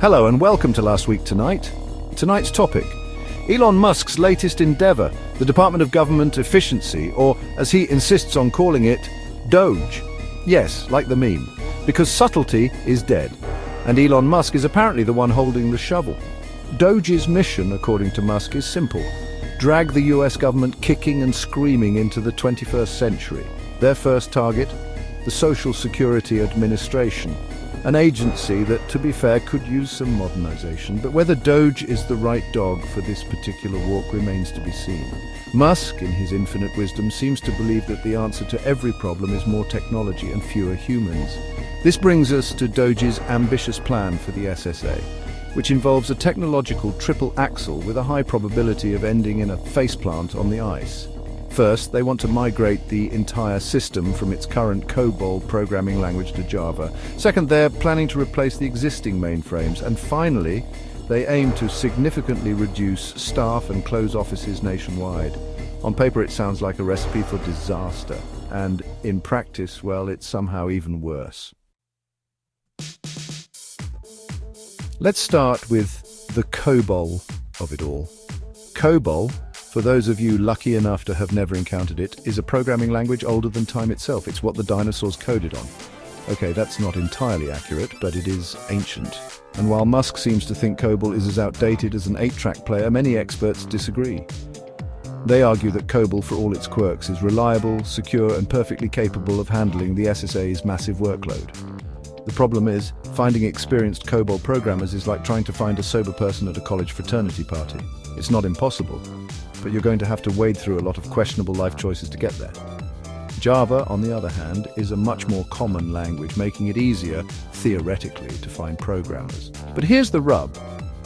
Hello and welcome to Last Week Tonight. Tonight's topic: Elon Musk's latest endeavor, the Department of Government Efficiency, or as he insists on calling it, Doge. Yes, like the meme, because subtlety is dead, and Elon Musk is apparently the one holding the shovel. Doge's mission, according to Musk, is simple: drag the US government kicking and screaming into the 21st century. Their first target? The Social Security Administration, an agency that, to be fair, could use some modernization, but whether Doge is the right dog for this particular walk remains to be seen. Musk, in his infinite wisdom, seems to believe that the answer to every problem is more technology and fewer humans. This brings us to Doge's ambitious plan for the SSA, which involves a technological triple axle with a high probability of ending in a faceplant on the ice. First, they want to migrate the entire system from its current COBOL programming language to Java. Second, they're planning to replace the existing mainframes. And finally, they aim to significantly reduce staff and close offices nationwide. On paper, it sounds like a recipe for disaster. And in practice, well, it's somehow even worse. Let's start with the COBOL of it all. COBOL, for those of you lucky enough to have never encountered it, is a programming language older than time itself. It's what the dinosaurs coded on. Okay, that's not entirely accurate, but it is ancient. And while Musk seems to think COBOL is as outdated as an 8-track player, many experts disagree. They argue that COBOL, for all its quirks, is reliable, secure, and perfectly capable of handling the SSA's massive workload. The problem is, finding experienced COBOL programmers is like trying to find a sober person at a college fraternity party. It's not impossible, but you're going to have to wade through a lot of questionable life choices to get there. Java, on the other hand, is a much more common language, making it easier, theoretically, to find programmers. But here's the rub.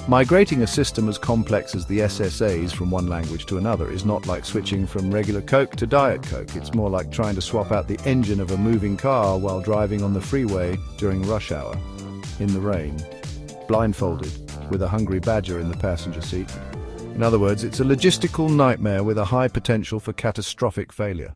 Migrating a system as complex as the SSAs from one language to another is not like switching from regular Coke to Diet Coke. It's more like trying to swap out the engine of a moving car while driving on the freeway during rush hour, in the rain, blindfolded, with a hungry badger in the passenger seat. In other words, it's a logistical nightmare with a high potential for catastrophic failure.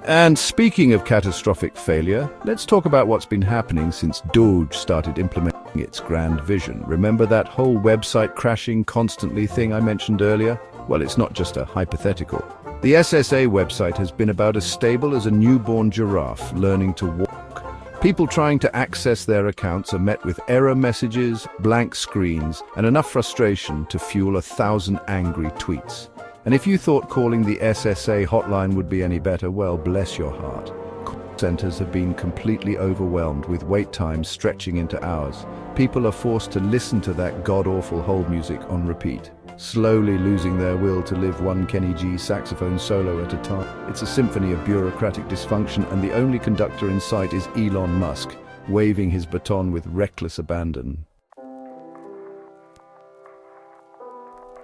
And speaking of catastrophic failure, let's talk about what's been happening since Doge started implementing its grand vision. Remember that whole website crashing constantly thing I mentioned earlier? Well, it's not just a hypothetical. The SSA website has been about as stable as a newborn giraffe learning to walk. People trying to access their accounts are met with error messages, blank screens, and enough frustration to fuel 1,000 angry tweets. And if you thought calling the SSA hotline would be any better, well, bless your heart. Call centers have been completely overwhelmed, with wait times stretching into hours. People are forced to listen to that god-awful hold music on repeat, slowly losing their will to live one Kenny G saxophone solo at a time. It's a symphony of bureaucratic dysfunction, and the only conductor in sight is Elon Musk, waving his baton with reckless abandon.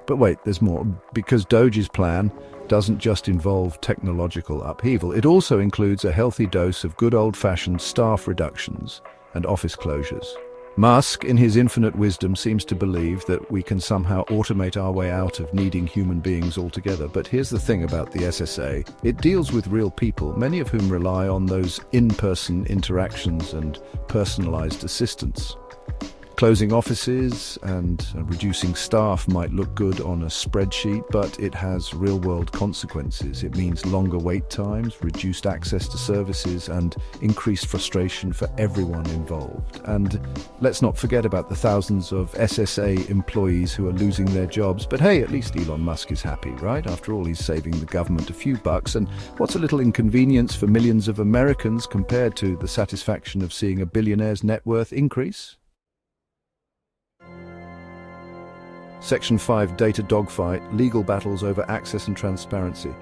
But wait, there's more, because Doge's plan doesn't just involve technological upheaval. It also includes a healthy dose of good old-fashioned staff reductions and office closures. Musk, in his infinite wisdom, seems to believe that we can somehow automate our way out of needing human beings altogether. But here's the thing about the SSA. It deals with real people, many of whom rely on those in-person interactions and personalized assistance. Closing offices and reducing staff might look good on a spreadsheet, but it has real-world consequences. It means longer wait times, reduced access to services, and increased frustration for everyone involved. And let's not forget about the thousands of SSA employees who are losing their jobs. But hey, at least Elon Musk is happy, right? After all, he's saving the government a few bucks, and what's a little inconvenience for millions of Americans compared to the satisfaction of seeing a billionaire's net worth increase? Section 5 data dogfight, legal battles over access and transparency.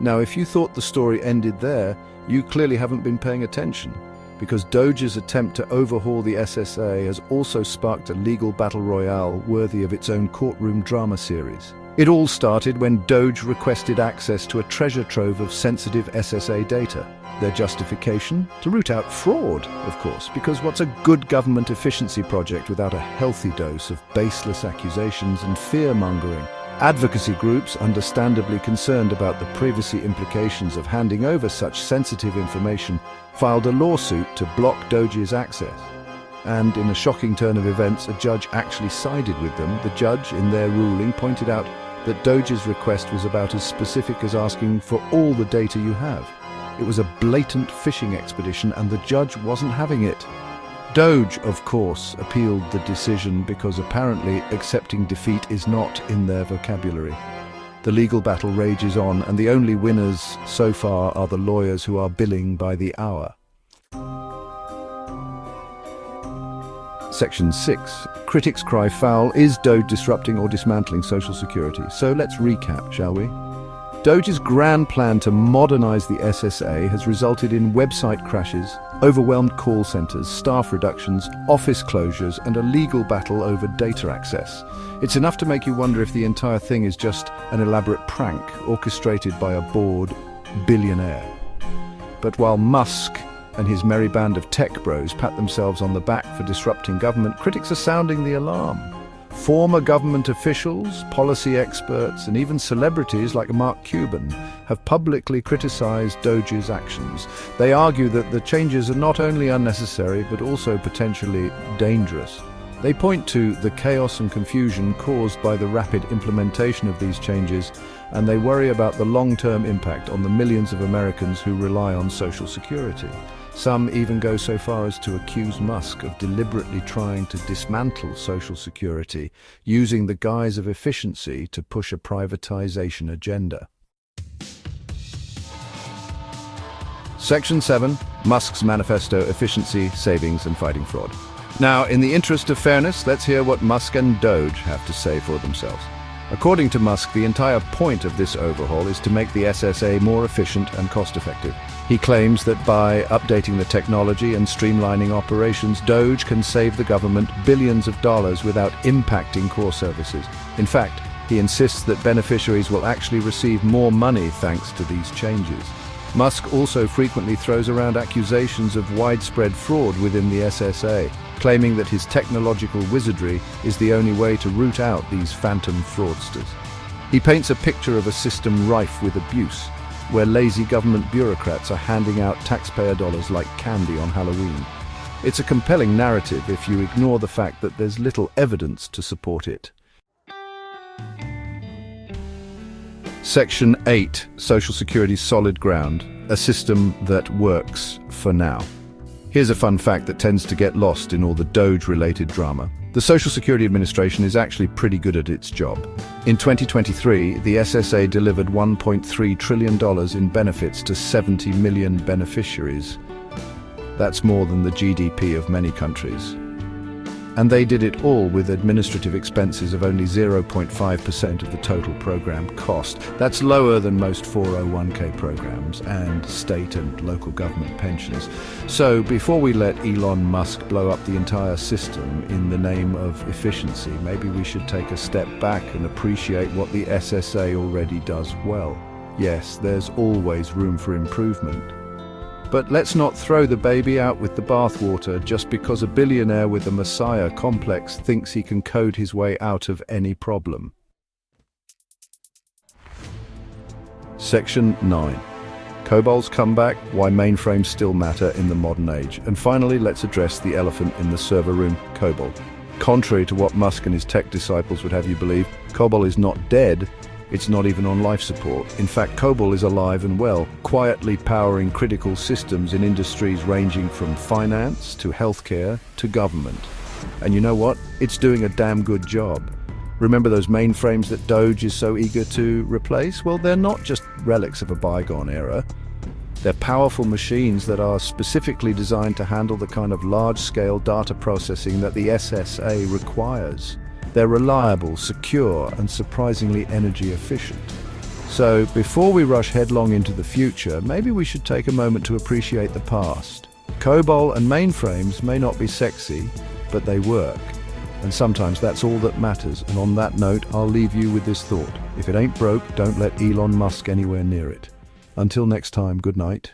Now, if you thought the story ended there, you clearly haven't been paying attention, because Doge's attempt to overhaul the SSA has also sparked a legal battle royale worthy of its own courtroom drama series. It all started when Doge requested access to a treasure trove of sensitive SSA data. Their justification? To root out fraud, of course, because what's a good government efficiency project without a healthy dose of baseless accusations and fear-mongering? Advocacy groups, understandably concerned about the privacy implications of handing over such sensitive information, filed a lawsuit to block Doge's access. and in a shocking turn of events, a judge actually sided with them. The judge, in their ruling, pointed out that Doge's request was about as specific as asking for all the data you have. It was a blatant phishing expedition, and the judge wasn't having it. Doge, of course, appealed the decision because apparently accepting defeat is not in their vocabulary. The legal battle rages on, and the only winners so far are the lawyers who are billing by the hour. Section 6. Critics cry foul. Is Doge disrupting or dismantling social security? So let's recap, shall we? Doge's grand plan to modernize the SSA has resulted in website crashes, overwhelmed call centers, staff reductions, office closures, and a legal battle over data access. It's enough to make you wonder if the entire thing is just an elaborate prank orchestrated by a bored billionaire. But while Musk and his merry band of tech bros pat themselves on the back for disrupting government, critics are sounding the alarm. Former government officials, policy experts, and even celebrities like Mark Cuban have publicly criticized Doge's actions. They argue that the changes are not only unnecessary, but also potentially dangerous. They point to the chaos and confusion caused by the rapid implementation of these changes, and they worry about the long-term impact on the millions of Americans who rely on Social Security. Some even go so far as to accuse Musk of deliberately trying to dismantle Social Security, using the guise of efficiency to push a privatization agenda. Section 7. Musk's Manifesto: Efficiency, Savings and Fighting Fraud. Now, in the interest of fairness, let's hear what Musk and Doge have to say for themselves. According to Musk, the entire point of this overhaul is to make the SSA more efficient and cost-effective. He claims that by updating the technology and streamlining operations, Doge can save the government billions of dollars without impacting core services. In fact, he insists that beneficiaries will actually receive more money thanks to these changes. Musk also frequently throws around accusations of widespread fraud within the SSA, claiming that his technological wizardry is the only way to root out these phantom fraudsters. He paints a picture of a system rife with abuse, where lazy government bureaucrats are handing out taxpayer dollars like candy on Halloween. It's a compelling narrative if you ignore the fact that there's little evidence to support it. Section 8. Social Security's solid ground, a system that works for now. Here's a fun fact that tends to get lost in all the Doge-related drama. The Social Security Administration is actually pretty good at its job. In 2023, the SSA delivered $1.3 trillion in benefits to 70 million beneficiaries. That's more than the GDP of many countries. And they did it all with administrative expenses of only 0.5% of the total program cost. That's lower than most 401k programs and state and local government pensions. So before we let Elon Musk blow up the entire system in the name of efficiency, maybe we should take a step back and appreciate what the SSA already does well. Yes, there's always room for improvement. But let's not throw the baby out with the bathwater just because a billionaire with a messiah complex thinks he can code his way out of any problem. Section 9. COBOL's comeback, why mainframes still matter in the modern age. And finally, let's address the elephant in the server room, COBOL. Contrary to what Musk and his tech disciples would have you believe, COBOL is not dead. It's not even on life support. In fact, COBOL is alive and well, quietly powering critical systems in industries ranging from finance to healthcare to government. And you know what? It's doing a damn good job. Remember those mainframes that Doge is so eager to replace? Well, they're not just relics of a bygone era. They're powerful machines that are specifically designed to handle the kind of large-scale data processing that the SSA requires. They're reliable, secure, and surprisingly energy efficient. So, before we rush headlong into the future, maybe we should take a moment to appreciate the past. COBOL and mainframes may not be sexy, but they work. And sometimes that's all that matters. And on that note, I'll leave you with this thought. If it ain't broke, don't let Elon Musk anywhere near it. Until next time, good night.